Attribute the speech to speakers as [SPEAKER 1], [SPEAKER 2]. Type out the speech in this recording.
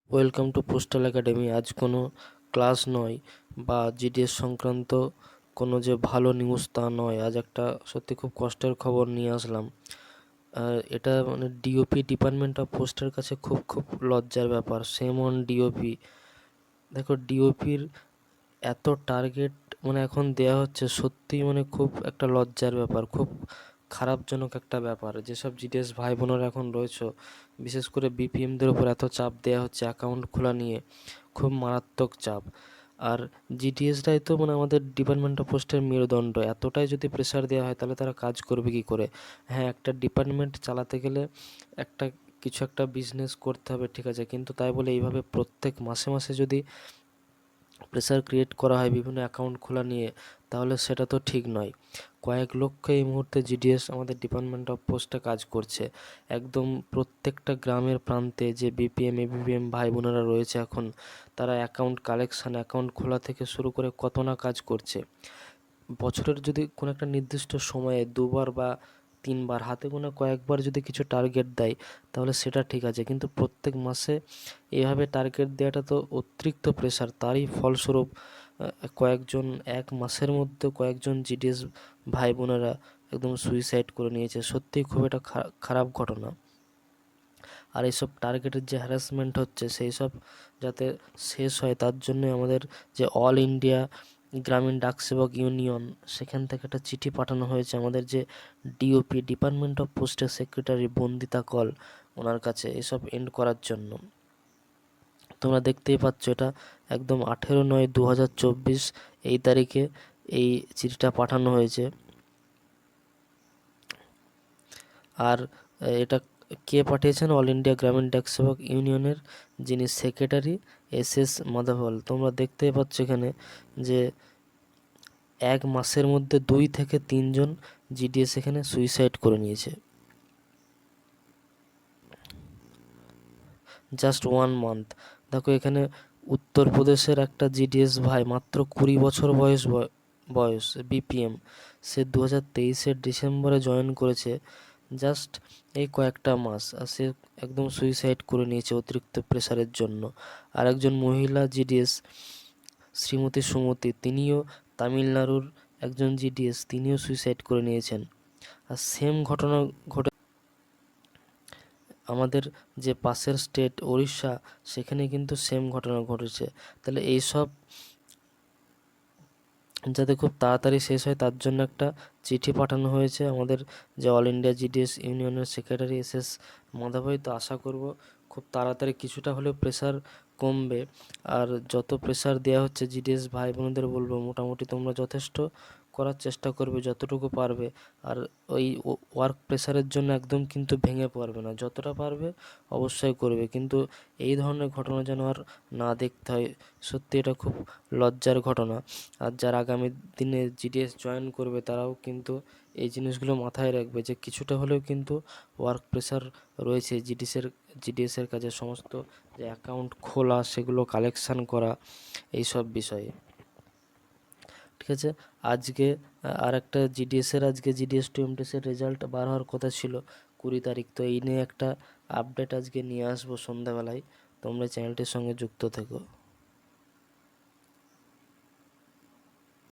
[SPEAKER 1] Welcome to postal academy. আজ কোনো class নয় বা জিডিএস সংক্রান্ত কোনো যে ভালো নিউজ তা নয়। আজ একটা সত্যি খুব কষ্টের খবর নিয়ে আসলাম। এটা মানে ডিওপি ডিপার্টমেন্ট অফ পোস্টের কাছে খুব খুব লজ্জার ব্যাপার। Same on DOP. দেখো, ডিওপির এত টার্গেট মানে এখন দেয়া হচ্ছে, সত্যিই মানে খুব একটা লজ্জার ব্যাপার, খুব খারাপজনক একটা ব্যাপার। যেসব জিডিএস ভাই বোনেরা এখন রয়েছে, বিশেষ করে বিপিএমদের উপর এত চাপ দেওয়া হচ্ছে অ্যাকাউন্ট খোলা নিয়ে, খুব মারাত্মক চাপ। আর জিডিএসরাই তো মানে আমাদের ডিপার্টমেন্ট অফ পোস্টের মেরুদণ্ড। এতটাই যদি প্রেশার দেওয়া হয় তাহলে তারা কাজ করবে কী করে? হ্যাঁ, একটা ডিপার্টমেন্ট চালাতে গেলে একটা কিছু একটা বিজনেস করতে হবে, ঠিক আছে, কিন্তু তাই বলে এইভাবে প্রত্যেক মাসে মাসে যদি প্রেসার ক্রিয়েট করা হয় বিভিন্ন অ্যাকাউন্ট খোলা নিয়ে, তাহলে সেটা তো ঠিক নয়। কয়েক লক্ষ এই মুহূর্তে জিডিএস আমাদের ডিপার্টমেন্ট অফ পোস্টে কাজ করছে। একদম প্রত্যেকটা গ্রামের প্রান্তে যে বিপিএম এবিপিএম ভাই বোনেরা রয়েছে এখন, তারা অ্যাকাউন্ট কালেকশান, অ্যাকাউন্ট খোলা থেকে শুরু করে কত না কাজ করছে। বছরের যদি কোনো একটা নির্দিষ্ট সময়ে 2বার বা 3বার, হাতে গোনা কয়েকবার যদি কিছু টার্গেট দেয় তাহলে সেটা ঠিক আছে, কিন্তু প্রত্যেক মাসে এভাবে টার্গেট দেওয়াটা তো অতিরিক্ত প্রেশার। তারই ফলস্বরূপ কয়েকজন এক মাসের মধ্যে কয়েকজন জিডিএস ভাই বোনেরা একদম সুইসাইড করে নিয়েছে। সত্যিই খুব একটা খারাপ ঘটনা। আর এইসব টার্গেটের যে হ্যারাসমেন্ট হচ্ছে সেই সব যাতে শেষ হয়, তার জন্য আমাদের যে অল ইন্ডিয়া গ্রামীণ ডাক সেবক ইউনিয়ন, সেখান থেকে একটা চিঠি পাঠানো হয়েছে আমাদের যে ডিওপি ডিপার্টমেন্ট অফ পোস্টের সেক্রেটারি বন্দিতা কল, ওনার কাছে এসব এন্ড করার জন্য। তোমরা দেখতেই পাচ্ছ, এটা একদম 18/9/2024 এই তারিখে এই চিঠিটা পাঠানো হয়েছে। আর এটা কে পাঠিয়েছেন? অল ইন্ডিয়া গ্রামীণ ডাক সেবক ইউনিয়নের যিনি সেক্রেটারি SS মাধবল। তোমরা দেখতেই পাচ্ছ এখানে যে এক মাসের মধ্যে 2 থেকে 3 জন জিডিএস এখানে সুইসাইড করে নিয়েছে। Just 1 month. দেখো এখানে উত্তরপ্রদেশের একটা জিডিএস ভাই, মাত্র 20 বছর বয়স বিপিএম, সে 2023-এর ডিসেম্বরে জয়েন করেছে। জাস্ট এই কয়েকটা মাস আর সে একদম সুইসাইড করে নিয়েছে অতিরিক্ত প্রেশারের জন্য। আর একজন মহিলা জিডিএস শ্রীমতী সুমতি, তিনিও তামিলনাড়ুর একজন জিডিএস, তিনিও সুইসাইড করে নিয়েছেন। আর সেম ঘটনা ঘটে আমাদের যে পাশের স্টেট ওড়িশা, সেখানে কিন্তু সেম ঘটনা ঘটেছে। তাহলে এইসব যাতে খুব তাড়াতাড়ি শেষ হয় তার জন্য একটা চিঠি পাঠানো হয়েছে আমাদের যে অল ইন্ডিয়া জিডিএস ইউনিয়নের সেক্রেটারি SS মাধবই। তো আশা করব খুব তাড়াতাড়ি কিছুটা হলেও প্রেশার কমবে। আর যত প্রেশার দেওয়া হচ্ছে জিডিএস ভাই বোনদের বলবো, মোটামুটি তোমরা যথেষ্ট করার চেষ্টা করবে যতটুকু পারবে। আর ওই ওয়ার্ক প্রেশারের জন্য একদম কিন্তু ভেঙে পড়বে না, যতটা পারবে অবশ্যই করবে, কিন্তু এই ধরনের ঘটনা যেন আর না দেখতে হয়। সত্যি এটা খুব লজ্জার ঘটনা। আর যারা আগামী দিনে জিডিএস জয়েন করবে তারাও কিন্তু এই জিনিসগুলো মাথায় রাখবে যে কিছুটা হলেও কিন্তু ওয়ার্ক প্রেশার রয়েছে জিডিএসের কাছে, সমস্ত যে অ্যাকাউন্ট খোলা সেগুলো কালেকশান করা, এইসব বিষয়ে। ঠিক আছে, আজকে আর একটা জিডিএসের আজকে জিডিএস 20 রেজাল্ট বার হওয়ার কথা ছিল 20 তারিখ। তো এই নিয়ে একটা আপডেট আজকে নিয়ে আসবো সন্ধ্যাবেলায়। তোমরা চ্যানেলটির সঙ্গে যুক্ত থেকো।